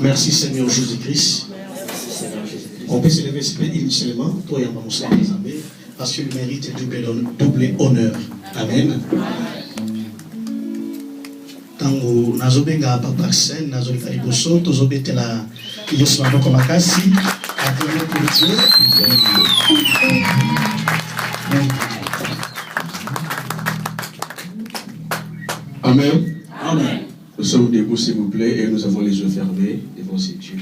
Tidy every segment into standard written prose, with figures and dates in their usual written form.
Merci Seigneur Jésus-Christ. On peut se lever initialement, toi et moi, parce qu'il mérite double honneur. Amen. Tango nazobenga papa Sen, nazolika liboso, tozobetela Yesu maboko makasi, acclamez pour Dieu. Amen. Amen. Nous sommes debout s'il vous plaît et nous avons les yeux fermés devant ces dieux.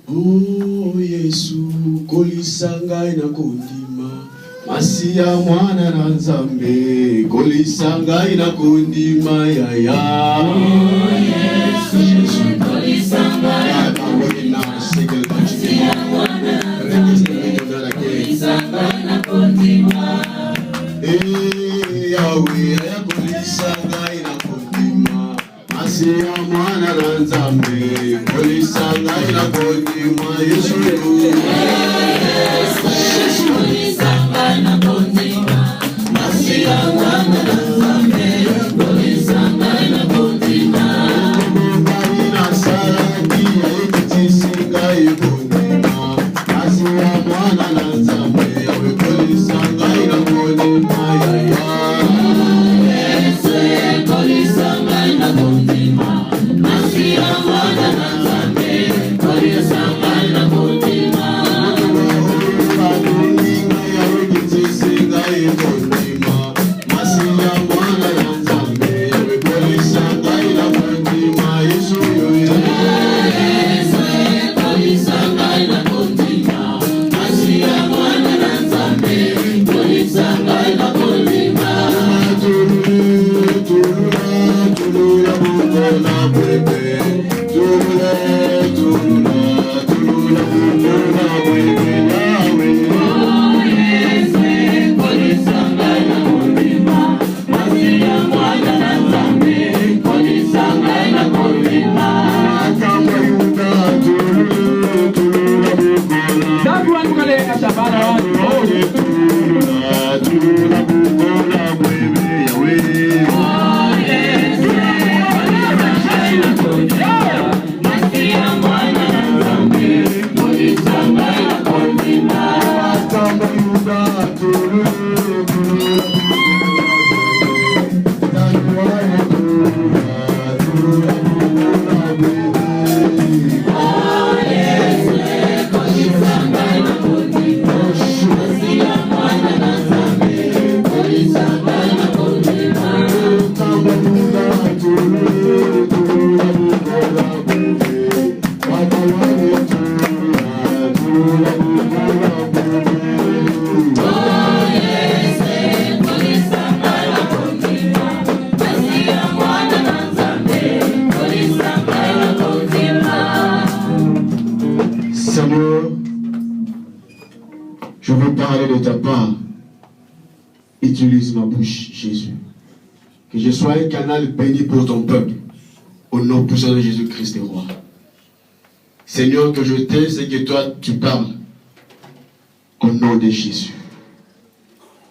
Oh Yesu, kolisanga ina kundima. Masia mwana na nzambe, kolisanga ina kundima ya ya. Oh Yesu, kolisanga ina kundima. Masia mwana na nzambe, kolisanga ina kundima. Yahweh, kolisanga ina kundima. Masia mwana na nzambe, kolisanga ina kundima. Yesu, utilise ma bouche, Jésus. Que je sois un canal béni pour ton peuple. Au nom puissant de Jésus-Christ, roi. Seigneur, que je t'aime, c'est que toi, tu parles. Au nom de Jésus.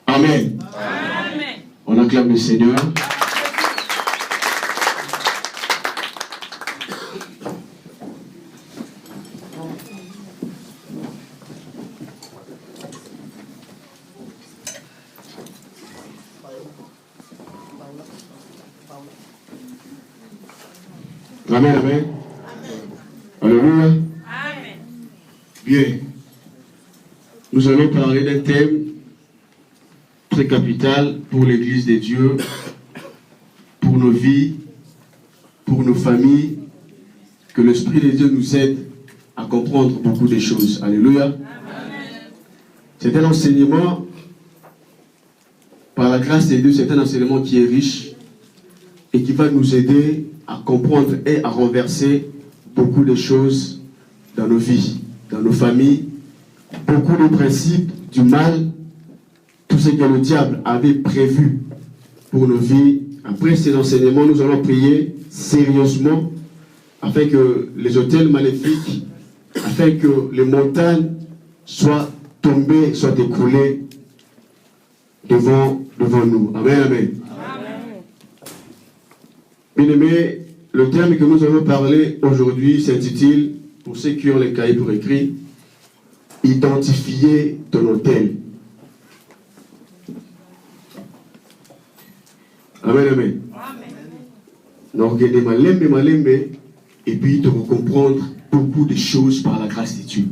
Amen. Amen. On acclame le Seigneur. Amen, amen. Alléluia. Amen. Bien. Nous allons parler d'un thème très capital pour l'Église de Dieu, pour nos vies, pour nos familles, que l'Esprit de Dieu nous aide à comprendre beaucoup de choses. Alléluia. Amen. C'est un enseignement, par la grâce de Dieu, c'est un enseignement qui est riche et qui va nous aider à comprendre et à renverser beaucoup de choses dans nos vies, dans nos familles, beaucoup de principes du mal, tout ce que le diable avait prévu pour nos vies. Après ces enseignements, nous allons prier sérieusement afin que les autels maléfiques, afin que les montagnes soient tombées, soient écroulées devant nous. Amen, amen. Bien-aimés, le terme que nous allons parler aujourd'hui s'intitule, pour ceux qui ont les cahiers pour écrire, identifier ton autel. Amen, amen. Donc, il y a des malembe, et puis tu vas comprendre beaucoup de choses par la grâce de Dieu.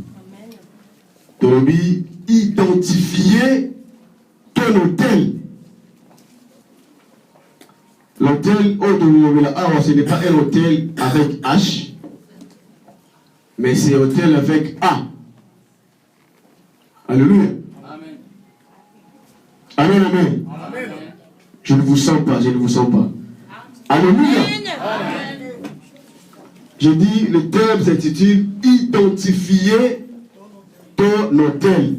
Donc, identifier ton autel. L'autel, ce n'est pas un autel avec H, mais c'est un autel avec A. Alléluia. Amen. Amen, amen. Amen. Je ne vous sens pas, je ne vous sens pas. Alléluia. Amen. Je dis, le terme s'intitule identifier ton autel.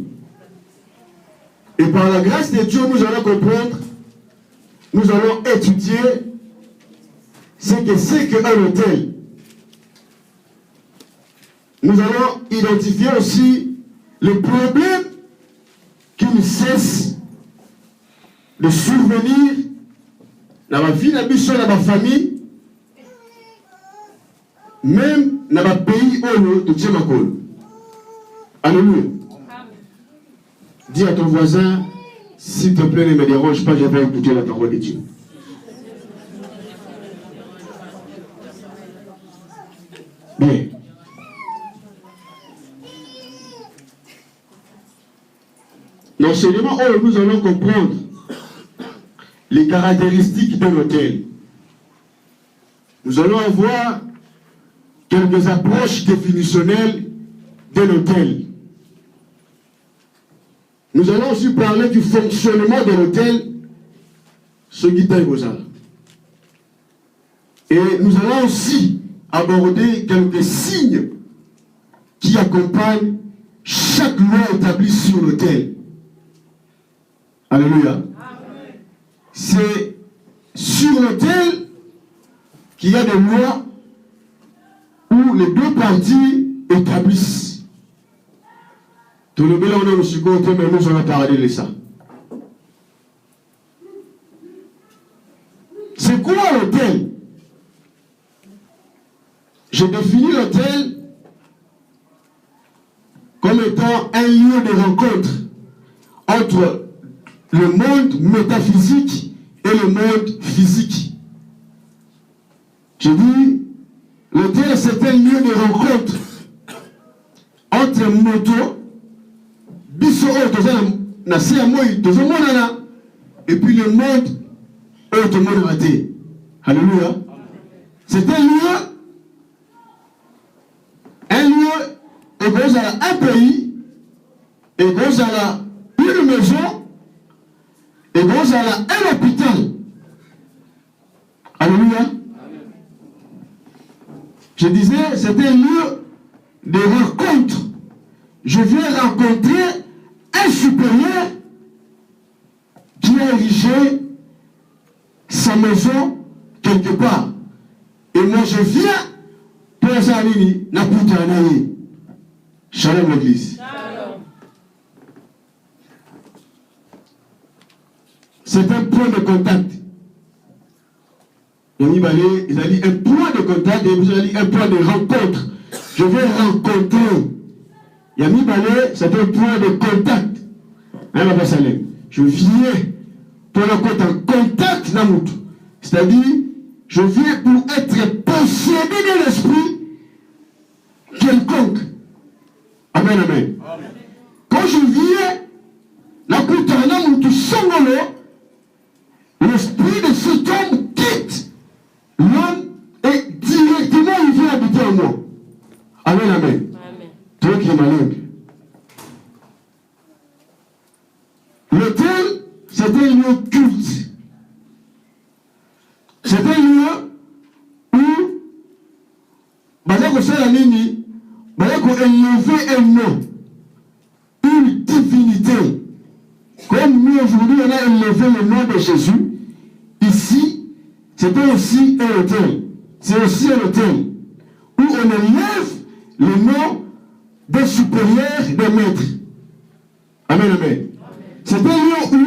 Et par la grâce de Dieu, nous allons comprendre, nous allons étudier ce que c'est qu'un autel. Nous allons identifier aussi le problème qui ne cesse de survenir dans ma vie, dans ma famille, même dans ma pays où de Tchemakol. Alléluia. Dis à ton voisin, s'il te plaît, ne me dérange pas, je vais écouter la parole de Dieu. Bien. L'enseignement où nous allons comprendre les caractéristiques d'un autel. Nous allons avoir quelques approches définitionnelles d'un autel. Nous allons aussi parler du fonctionnement de l'autel, ce qui est Gozala. Et nous allons aussi aborder quelques signes qui accompagnent chaque loi établie sur l'autel. Alléluia. C'est sur l'autel qu'il y a des lois où les deux parties établissent. Tout le monde est aussi côté, mais nous allons parler de ça. C'est quoi l'autel? Je définis l'autel comme étant un lieu de rencontre entre le monde métaphysique et le monde physique. Je dis, l'autel c'est un lieu de rencontre entre moto, biso et puis le monde automobilisé. Alléluia. C'est un lieu, et vous avez un pays, et vous avez une maison, et vous avez un hôpital. Alléluia. Je disais, c'est un lieu de rencontre. Je viens rencontrer un supérieur qui a érigé sa maison quelque part. Et moi je viens pour Zanini, Naputanaï. Shalom l'église. C'est un point de contact. Il a dit un point de contact et vous avez dit un point de rencontre. Je vais rencontrer. Yami Balé, c'est un point de contact. Je viens pour le contact d'Amout. C'est-à-dire, je viens pour être possédé de l'esprit quelconque. Amen, amen. Quand je viens, l'esprit de cet homme quitte l'homme et directement il vient habiter en moi. Amen, amen. Toi qui es malade. L'autel, c'est un lieu culte. C'est un lieu où, élever un nom, une divinité. Comme nous aujourd'hui, on a élevé le nom de Jésus, ici, c'est aussi un autel. C'est aussi un autel où on élève le nom des supérieurs, des maîtres. Amen, amen. C'est un lieu où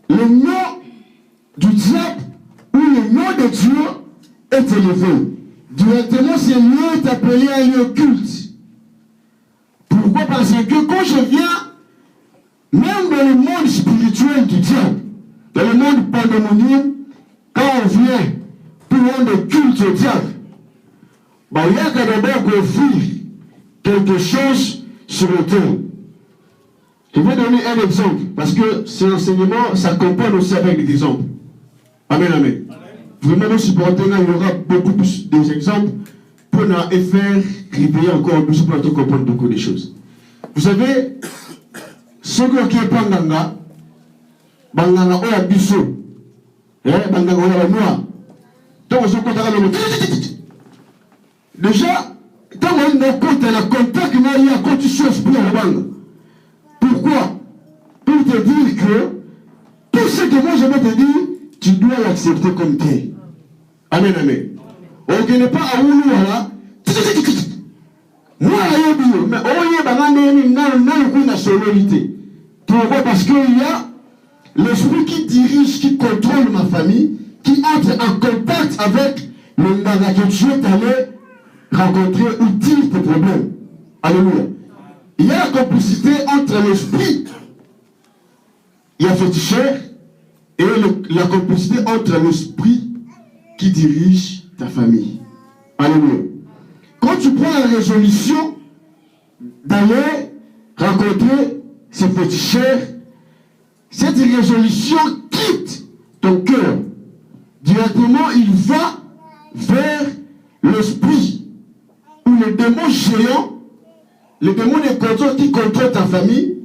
le nom du diable ou le nom de Dieu est élevé. Directement, ce lieu est appelé un lieu culte. Pourquoi? Parce que quand je viens, même dans le monde spirituel du diable, dans le monde pandémoniaque, quand on vient pour rendre culte au diable, il y a d'abord offrir quelque chose sur le terre. Je vais donner un exemple, parce que cet enseignement s'accompagne aussi avec des exemples. Amen, amen. Vraiment, nous supportons, il y aura beaucoup plus d'exemples pour nous faire réveiller encore plus pour nous comprendre beaucoup de choses. Vous savez, ce qui est Banganga, Banganga Oya Bisso, Banganga Oya Noir, donc on se compte à la déjà, quand on a contact, il y a quand tu cherches pour la Banga. Pourquoi? Pour te dire que tout ce que moi je vais te dire, tu dois l'accepter comme tel. Amen, amen. On n'est pas à Oulu, là. Moi, mais on y a sonorité. Pourquoi? Parce qu'il y a l'esprit qui dirige, qui contrôle ma famille, qui entre en contact avec le Ndanga que tu es allé rencontrer ou dire tes problèmes. Alléluia. Il y a la complicité entre l'esprit, il y a féticheur, et la complicité entre l'esprit qui dirige ta famille. Alléluia. Quand tu prends la résolution d'aller rencontrer ces féticheurs, cette résolution quitte ton cœur. Directement, il va vers l'esprit ou le démon géant, le démon de contrôle qui contrôle ta famille.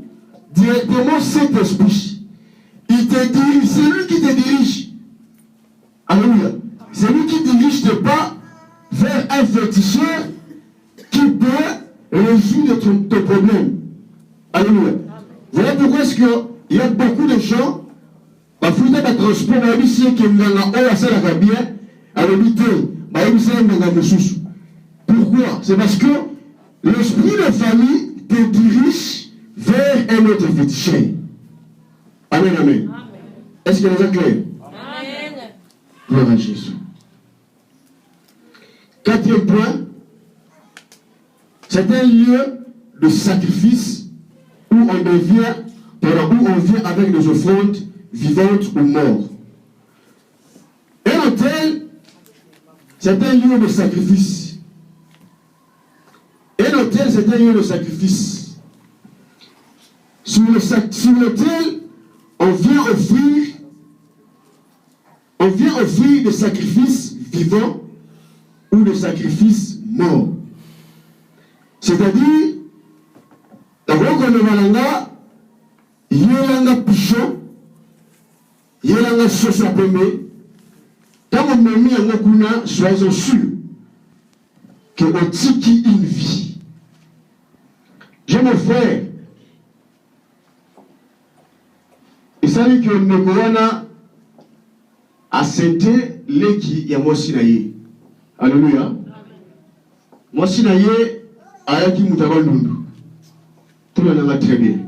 Directement, cet esprit, il te dirige, c'est lui qui te dirige. Alléluia. C'est lui qui dirige tes pas vers un féticheur qui peut résoudre tes problèmes. Alléluia. Voilà pourquoi est-ce qu'il y a beaucoup de gens, bafouta ba transport ba bisi qui nganga oya sala ka bien, alobité, ba bisi nganga mususu. Pourquoi? C'est parce que l'esprit de famille te dirige vers un autre féticheur. Amen, amen. Est-ce que c'est clair? Amen. Gloire à Jésus. Quatrième point, c'est un lieu de sacrifice où on vient avec des offrandes vivantes ou mortes. Un autel, c'est un lieu de sacrifice. Un autel, c'est un lieu de sacrifice. Sur l'autel, on vient offrir des sacrifices vivants ou des sacrifices morts. C'est-à-dire, d'abord qu'on est yelanga pichon, yelanga soso pembe, tant qu'on me met en okuna, soyez sûr que on tiki une vie. Je mon frère, il s'agit que Mekoana a senté l'équipe ya Mosinaye. Alléluia. Mosinaye a qui Moutabalundu. Tout le monde va très bien.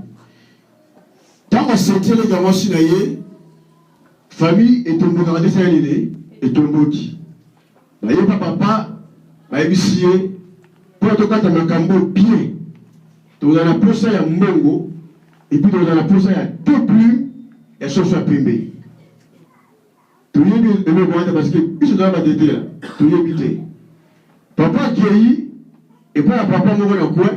Tant qu'on sentait les gamins Mosinaye, famille est tombée dans la décennie et tombée qui. Baye papa, baye bissier, pour tout cas t'as un cambo bien. Tu as la posa ya mbongo et puis tu as la posa ya deux plumes et ça soit pimbé. Tu y es bien le bon parce que il se doit pas t'aider là. Tu y es bien. Papa qui et puis papa moko na quoi?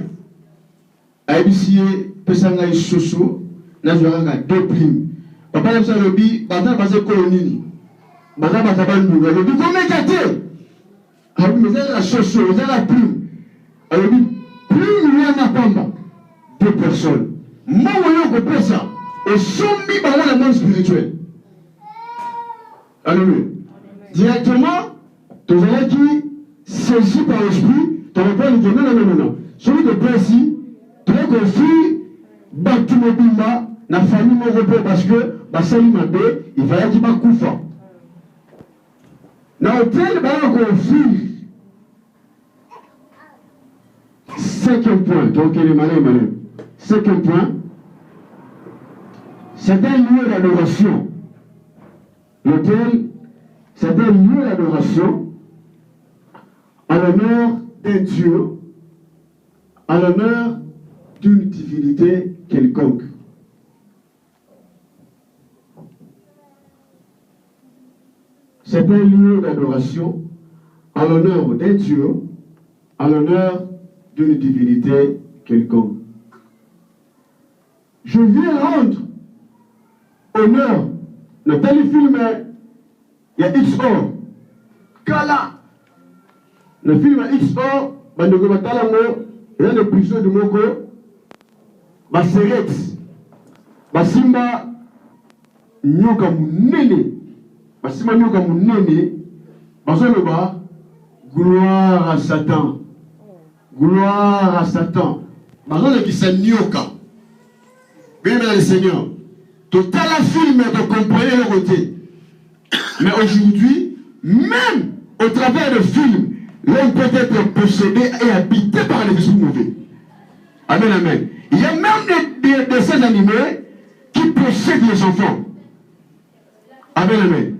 Baye bissier pesanga isoso na jouera deux plumes. Papa aime ça le bi, bata basé colonini. Bata bata bandu, le bi comment gâté? Ah mais c'est la soso, c'est la plume. Alors bi plume rien na pamba. Deux personnes. Moi voyons que peut ça. Et sombi par le monde spirituel. Alléluia. Directement, tu vas qui saisi par l'esprit, tu vas pas lui dire non. Celui de Percy, tu vas confie Batumo Bimba, la famille me repose parce que Basali Mabé, il va y avoir Koufa. Dans l'hôtel, il va y avoir confie. Cinquième point, donc il est malin. Cinquième point, c'est un lieu d'adoration. L'autel, c'est un lieu d'adoration à l'honneur d'un Dieu, à l'honneur d'une divinité quelconque. C'est un lieu d'adoration à l'honneur d'un Dieu, à l'honneur d'une divinité quelconque. Je viens rendre honneur. Le téléfilm, il y a XO. Kala. Le film XO, Bandogo Batalango, il y a le prison de Moko, Baseret, Basimba, Nyoka Mounene, Basimba Nyoka Mounene, Basoloba, gloire à Satan. Gloire à Satan. Basoloba qui s'est Nyoka. Bien, le Seigneur. Total à film de comprendre le côté. Mais aujourd'hui, même au travers de films, l'homme peut être possédé et habité par les esprits mauvais. Amen, amen. Il y a même des dessins animés qui possèdent les enfants. Amen, amen.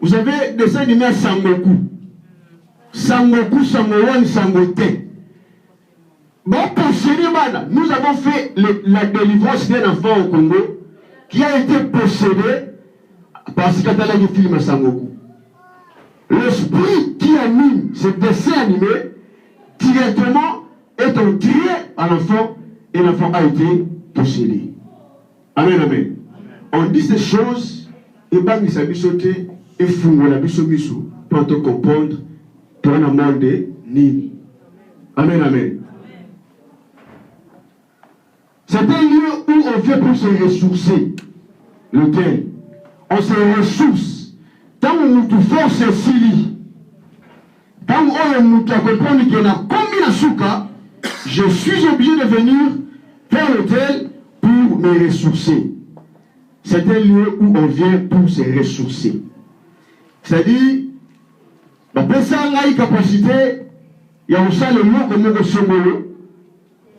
Vous avez des dessins animés à Sangoku. Sangoku, Sangowan, Sangote. Bon, possédé, nous avons fait la délivrance d'un enfant au Congo qui a été possédé parce qu'il y a des films à Sangoku. L'esprit qui anime ce dessin animé directement est entré à l'enfant et l'enfant a été possédé. Amen, amen. On dit ces choses et bang sa bisoté et fungo la bisomiso pour te comprendre pour un monde ni. Amen, amen. C'est un lieu où on vient pour se ressourcer. Lequel? On se ressource. Tant que nous te force Sili, tant que nous te comprenons qu'il y a combien de souka, je suis obligé de venir faire l'hôtel pour me ressourcer. C'est un lieu où on vient pour se ressourcer. C'est-à-dire, la personne a une capacité, il y a aussi le mot comme le songolo,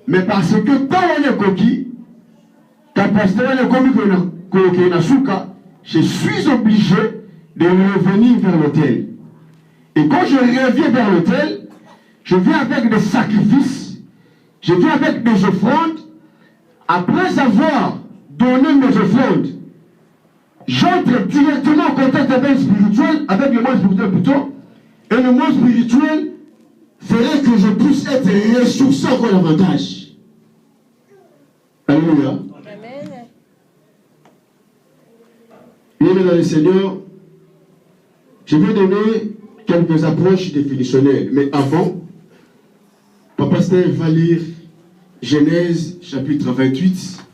mais parce que tant on est coquille, capacité on est comme na souka, je suis obligé de revenir vers l'autel. Et quand je reviens vers l'autel, je viens avec des sacrifices, je viens avec des offrandes. Après avoir donné mes offrandes, j'entre directement en contact avec le spirituel, avec le monde spirituel plutôt, et le monde spirituel ferait que je puisse être ressourcé encore davantage. Alléluia. Bien, mesdames et Seigneur, je vais donner quelques approches définitionnelles. Mais avant, Papa Steph va lire Genèse chapitre 28,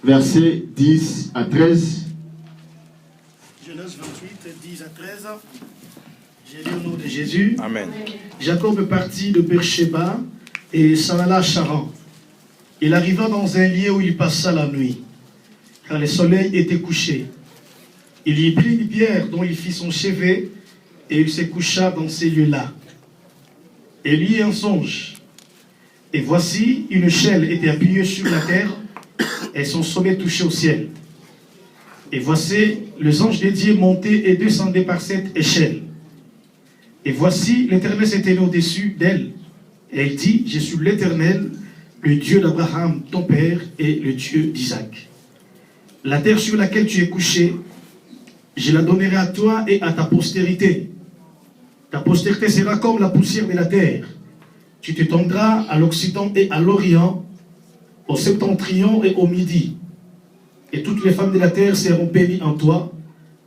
versets 10 à 13. Genèse 28, 10 à 13. J'ai lu au nom de Jésus. Amen. Jacob partit de Beersheba et s'en alla à Charan. Il arriva dans un lieu où il passa la nuit, car le soleil était couché. Il y prit une pierre dont il fit son chevet, et il se coucha dans ces lieux-là. Et il y eut un songe. Et voici, une échelle était appuyée sur la terre, et son sommet touchait au ciel. Et voici, les anges de Dieu montaient et descendaient par cette échelle. Et voici, l'Éternel s'était au-dessus d'elle. Et il dit, je suis l'Éternel, le Dieu d'Abraham, ton père, et le Dieu d'Isaac. La terre sur laquelle tu es couché, je la donnerai à toi et à ta postérité. Ta postérité sera comme la poussière de la terre. Tu t'étendras à l'Occident et à l'Orient, au septentrion et au midi. Et toutes les femmes de la terre seront bénies en toi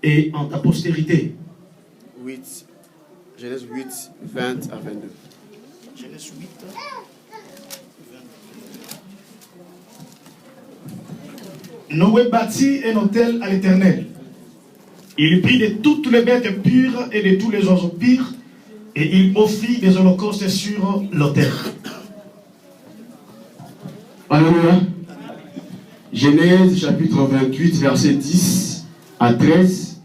et en ta postérité. 8. Genèse 8, 20 à 22. Genèse 8, 22. Noé bâtit un autel à l'Éternel. Il prit de toutes les bêtes pures et de tous les oiseaux purs, et il offrit des holocaustes sur l'autel. Alléluia. Genèse chapitre 28, verset 10 à 13.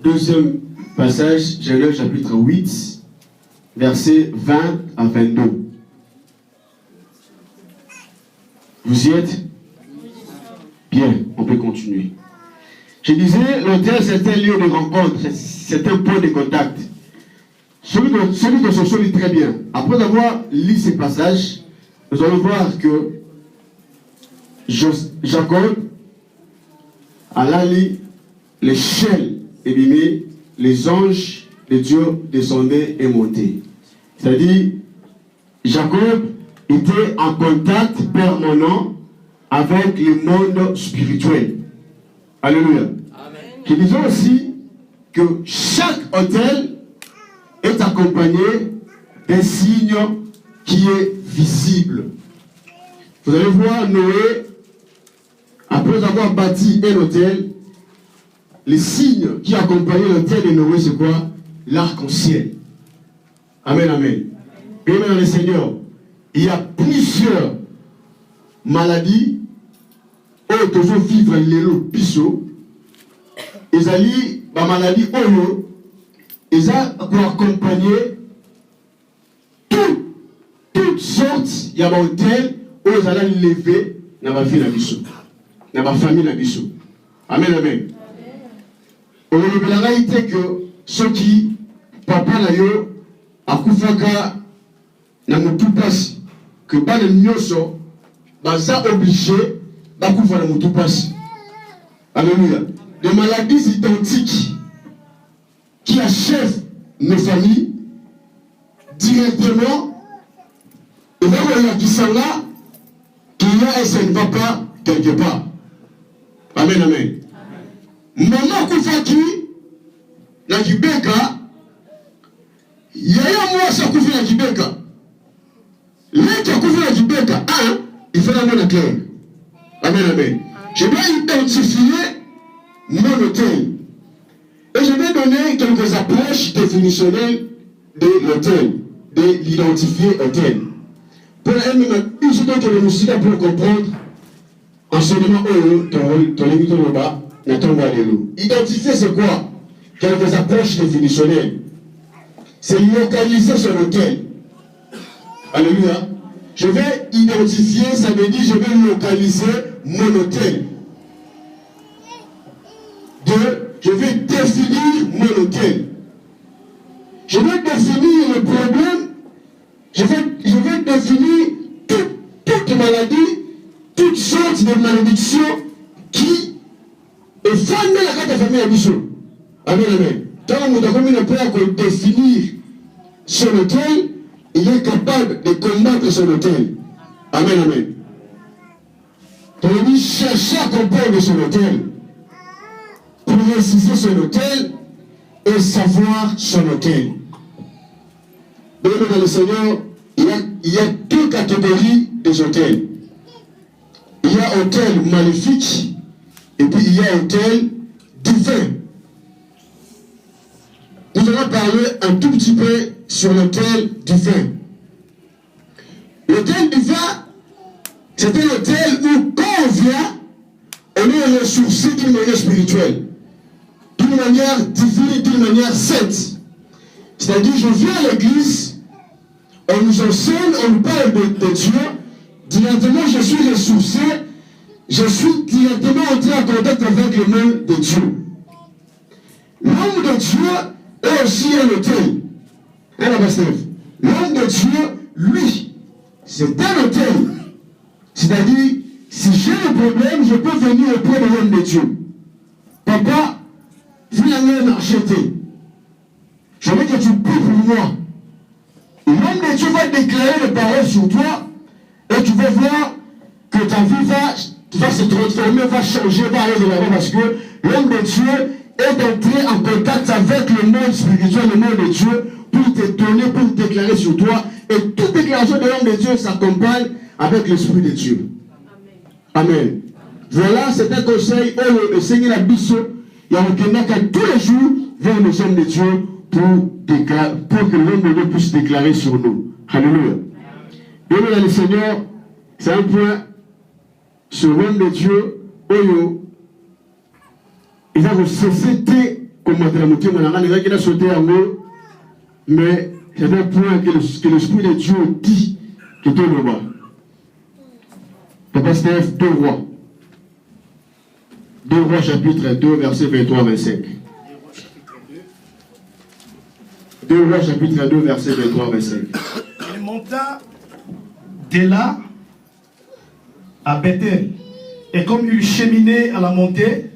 Deuxième passage, Genèse chapitre 8, verset 20 à 22. Vous y êtes? Bien, on peut continuer. Je disais, l'autel, c'est un lieu de rencontre, c'est un point de contact. Celui de Soso lit très bien. Après avoir lu ces passages, nous allons voir que Jacob a lu les ciels ébimés, les anges de Dieu descendaient et montaient. C'est-à-dire, Jacob était en contact permanent avec le monde spirituel. Alléluia. Amen. Je disais aussi que chaque autel est accompagné d'un signe qui est visible. Vous allez voir Noé, après avoir bâti un autel, les signes qui accompagnaient l'autel de Noé, c'est quoi? L'arc-en-ciel. Amen, amen. Bien, dans le Seigneur, il y a plusieurs maladies où toujours vivre l'élo biso. Ils allaient, la maladie oyo, ils ont pour accompagner toutes sortes, il y a un hôtel où ils allaient lever dans la vie de biso, dans la famille de biso. Amen, amen. On a dit que ceux qui, papa na yo, a koufaka, na mutu passe, que pas de nyoso, baza obligé, ba koufa na mutu passe. Alléluia. Des maladies identiques qui achèvent nos familles directement, et là où il y a qui sont là, qu'il y a et ça ne va pas quelque part. Amen, amen. Maman Koufaki, na Kibeka, yaya moi ça Koufi na Kibeka. L'un qui a Koufi na Kibeka, il fait la bonne claire. Amen, amen. Je vais identifier mon hôtel. Et je vais donner quelques approches définitionnelles de l'hôtel, de l'identifier hôtel. Pour une seconde que nous sommes pour comprendre enseignement identifier c'est quoi? Quelques approches définitionnelles. C'est localiser son hôtel. Alléluia. Je vais identifier, ça veut dire je vais localiser mon hôtel. Je vais définir mon hôtel. Je vais définir le problème. Je vais définir toute maladie, toutes sortes de malédictions qui est fondée la carte de famille à Bissot. Amen, amen. Quand nous avons définir son hôtel, il est capable de combattre son hôtel. Amen, amen. Donc il dit chercher à comprendre son hôtel. Pour réussir son hôtel et savoir son hôtel. Donc dans le Seigneur, il y a deux catégories des hôtels. Il y a hôtel maléfique et puis il y a hôtel divin. Nous allons parler un tout petit peu sur l'hôtel divin. L'hôtel divin, c'est un hôtel où quand on vient, on est ressourcé d'une manière spirituelle, d'une manière divine, d'une manière sainte. C'est-à-dire, je viens à l'église, on nous enseigne, on nous parle de Dieu, directement je suis ressourcé, je suis directement entré en contact avec le monde de Dieu. L'homme de Dieu est aussi un hôtel. L'homme de Dieu, lui, c'est un hôtel. C'est-à-dire, si j'ai un problème, je peux venir auprès de l'homme de Dieu. Papa, viens m'acheter. Je veux que tu pries pour moi. L'homme de Dieu va déclarer des paroles sur toi et tu vas voir que ta vie va se transformer, va changer, va aller de l'avant parce que l'homme de Dieu est entré en contact avec le monde spirituel, le monde de Dieu, pour te donner, pour te déclarer sur toi. Et toute déclaration de l'homme de Dieu s'accompagne avec l'Esprit de Dieu. Amen. Amen. Voilà, c'est un conseil où le Seigneur a bissé. Il y a un tous les jours vers les hommes de Dieu pour que l'homme de Dieu puisse déclarer sur nous. Alléluia. Et nous, dans le Seigneur, c'est un point sur l'homme de Dieu, Oyo. Il a cessé comme il a sauté en haut, mais c'est un point que l'Esprit de Dieu dit que tout le roi. Papa Steph, deux rois. 2 Rois chapitre 2, verset 23-25. 2 Rois chapitre 2, verset 23-25. Il monta de là à Bethel. Et comme il cheminait à la montée,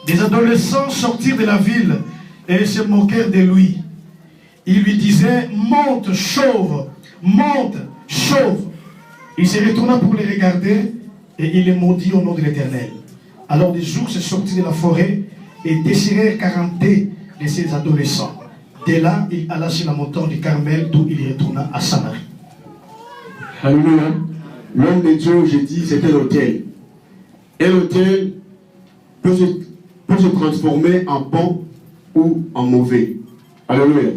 des adolescents sortirent de la ville et se moquèrent de lui. Ils lui disaient, monte, chauve, monte, chauve. Il se retourna pour les regarder et il les maudit au nom de l'Éternel. Alors des ours sortirent de la forêt et déchirèrent 40 de ces adolescents. Dès là, il alla sur la montagne du Carmel, d'où il retourna à Samarie. Alléluia. L'homme de Dieu, j'ai dit, c'était l'autel. Et l'autel peut se transformer en bon ou en mauvais. Alléluia.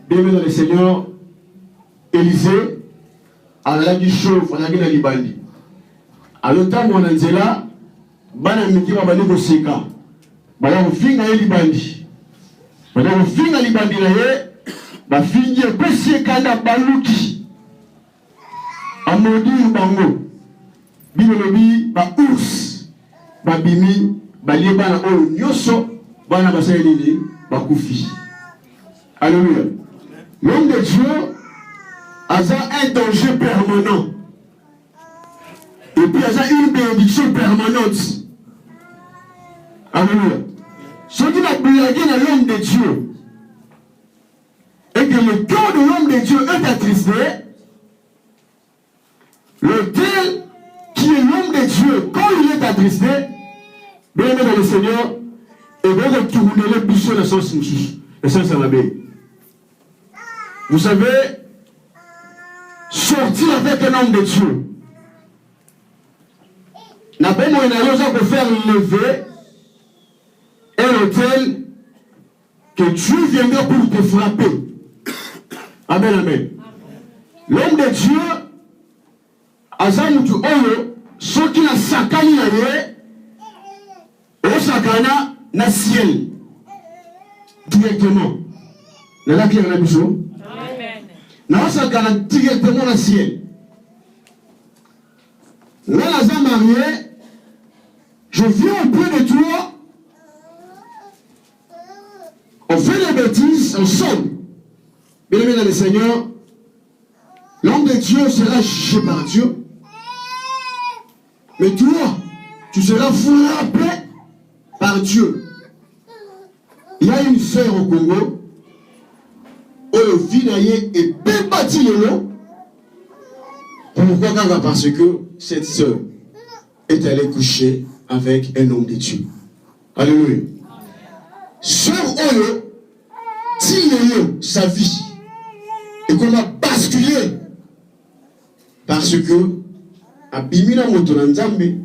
Bien-aimé dans le Seigneur, Élisée, a dit chauve, a dit libandi. À l'automne, on a dit là, bana miki va bani koseka. Bana kofinga ye libandi. Bana kofinga libandi na ye, ba fingi epesi kanda baluki. Amodi bango. Bilobi ba ours. Ba bimi, ba liebana o nyoso, bana basaya nini, ba kufi. Alléluia. L'homme de Dieu a un danger permanent. Et puis il y a une bénédiction permanente. Alléluia. Ce qui va blaguer dans l'homme de Dieu et que le cœur de l'homme de Dieu est attristé, l'autel qui est l'homme de Dieu, quand il est attristé, bien aimé dans le Seigneur, il va retourner les bouchons de son sens. Et ça, ça va bien. Vous savez, sortir avec un homme de Dieu. N'a pas moyen de faire lever un hôtel que Dieu viendra pour te frapper. Amen, amen. L'homme de Dieu, Azamutu Oyo, ceux qui ont sakani na ye, au sakana na ciel. Directement. N'a la claire na biso. N'a sakana directement na ciel. Là, Lazare marié, je viens auprès de toi, on fait des bêtises ensemble. Bien aimé dans le Seigneur, l'homme de Dieu sera jugé par Dieu. Mais toi, tu seras frappé par Dieu. Il y a une sœur au Congo, où le vinaillé est bien bâti le nom. Pourquoi? Parce que cette sœur est allée coucher avec un homme de Dieu. Alléluia. Sœur Oyo, tire sa vie et qu'on a basculé parce que abimina moto na nzambe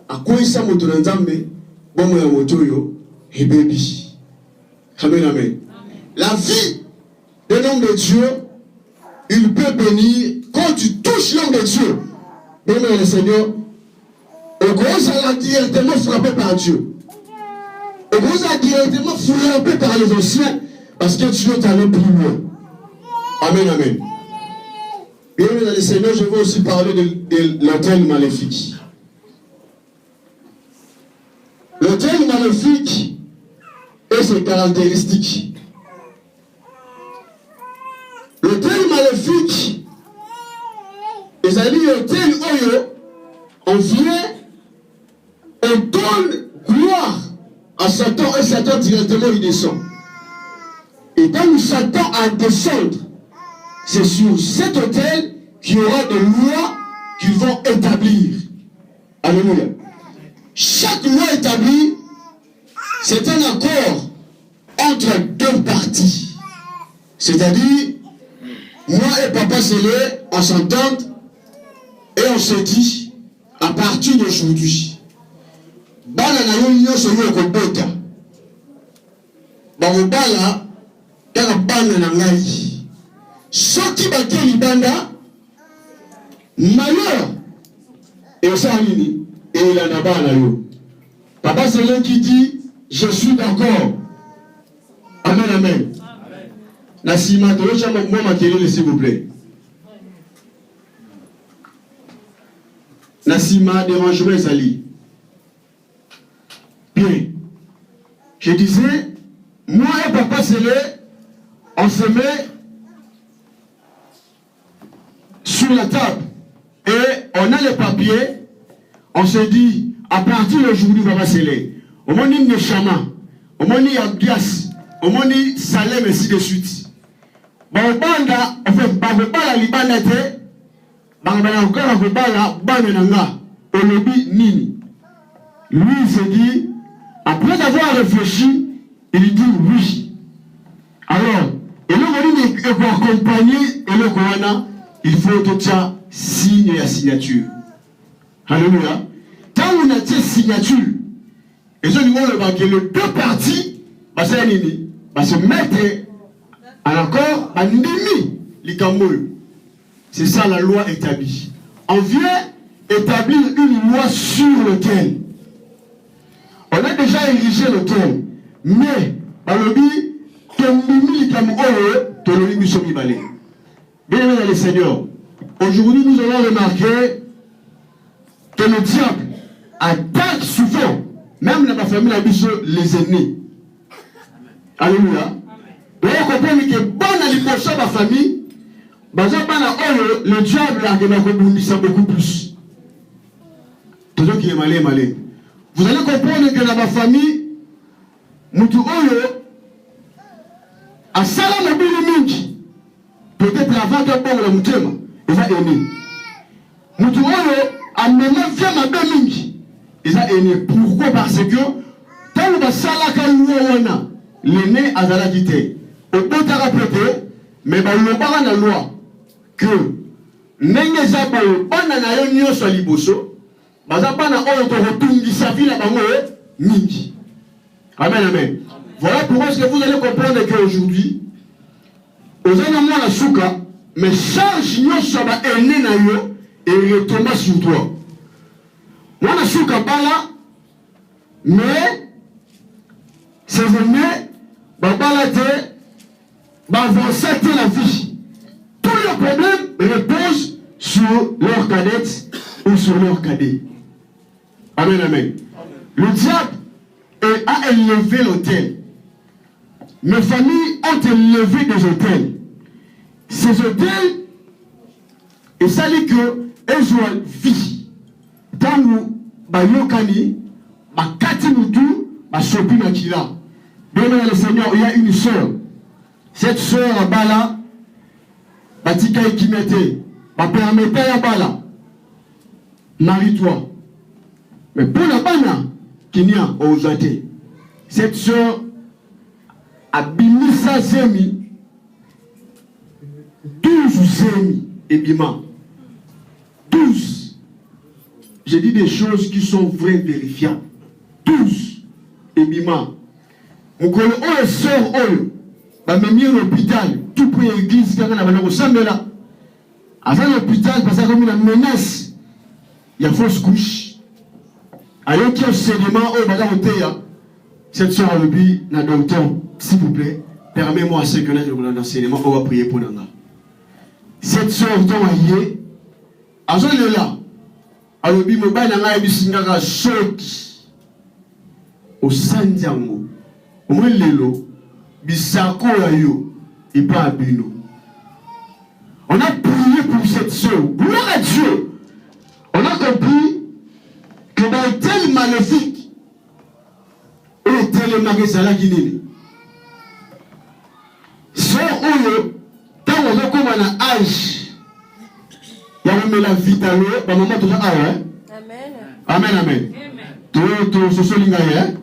akoisa moto na nzambe bomo ya moto yo et baby. Amen, amen. La vie d'un homme de Dieu, il peut bénir quand tu touches l'homme de Dieu. Bien le Seigneur, au gros ça directement frappé par Dieu. Au gros ça directement frappé par les anciens parce que Dieu est allé plus loin. Amen, amen. Bien le Seigneur, je vais aussi parler de l'autel maléfique. L'autel maléfique et ses caractéristiques. L'autel maléfique, les amis, l'autel Oyo, on vient, on donne gloire à Satan et Satan directement il descend. Et quand Satan à descendre, c'est sur cet autel qu'il y aura des lois qu'ils vont établir. Alléluia. Chaque loi établie, c'est un accord entre deux parties. C'est-à-dire, moi et Papa Célé, on s'entend et on se dit, à partir d'aujourd'hui, bana na yo nyonso yo kobota. Bangobala, kaka bana na ngai. Soki batie libanda, malheur, et ça nini, et il en a bana yo. Papa Célé qui dit, je suis d'accord. Amen, amen. Nassima, s'il vous plaît. Nassima, dérangement, Sali. Bien. Je disais, moi et Papa Sélé, on se met sur la table et on a les papiers. On se dit, à partir d'aujourd'hui, Papa Sélé, au moins il y a Chama, au moins il y a Bias, au moins il y a Salem, et ainsi de suite. Banda, en fait, Banda Libana te, Banda encore Banda, Banda au lobby Nini. Lui, il se dit, après avoir réfléchi, il dit oui. Alors, et le pour accompagner et le Corana, il faut que tu aies signe et signature. Alléluia. Quand on a une signature, et je dis que les deux parties, se mettre en accord, c'est ça la loi établie. On vient établir une loi sur l'autel. On a déjà érigé l'autel, mais dans le but, bien aimé les Seigneurs, aujourd'hui nous allons remarquer que le diable attaque souvent, même dans ma famille, les ennemis. Alléluia. Vous comprenez que bon à l'impossible ma famille, le diable a beaucoup plus. Toujours qui est malé. Vous allez comprendre que dans ma famille, Moutou Oyo a salam mingi. Peut-être avant que bon le Moutema, il va aimer. Moutou Oyo a même fait ma belle mingi. Il va aimer. Pourquoi? Parce que quand on va salaka louana, l'aîné a la quitté. Au bout de répéter, mais le baran la loi que n'engue zabo banana yo nyo so liboso. Bazabana oyo to rotungi sa vie la bango mingi. Amen, amen. Voilà pourquoi est-ce que vous allez comprendre qu'aujourd'hui, aux animaux la souka, mais change nyo saba ene na yo et retomba sur toi. Moi la souka bala, mais c'est venu, babala te, bavancer la vie. Tous les problèmes reposent sur leur cadette ou sur leur cadet. Amen, amen. Le diable a élevé l'autel. Mes familles ont élevé des autels. Ces autels, et ça dit que elles ont vie. Dans nous, Bayokani, Bakati Moutou, Basopi Makila. Bien le Seigneur, il y a une sœur. Cette sœur à Bala, Batika Ekimete, Bapermete à Bala. Marie-toi. Mais pour la bana, qui n'y a aux athées, cette sœur a bimi sa zemi, 12 zemi et bima. 12. J'ai dit des choses qui sont vraies, vérifiables. 12 et bima. Mon collègue, oh, sœur, oh, bah, même à l'hôpital, tout pour l'église, quand on a ressemblé là. Avant l'hôpital, parce qu'il y a une menace, il y a fausse couche. Alors qu'il y a un sédiment, oh, madame, cette soeur a le but, la docteur, s'il vous plaît, permets-moi à ce que là, je vous donne un sédiment, on va prier pour nous. Cette soeur, dans la yé, à ce là, à le but, mon bain, n'a pas eu de saute au Sandiango, au moins l'élo, bisako yo, et pas à bino. On a prié pour cette soeur, gloire à Dieu. On a compris que dans un tel maléfique, et tel magasin guinéen, sœur Oyo, tant on a comme un âge, il y a la vie à l'eau, maman, tu as amen. Amen, amen. Tout ce solinga, hein.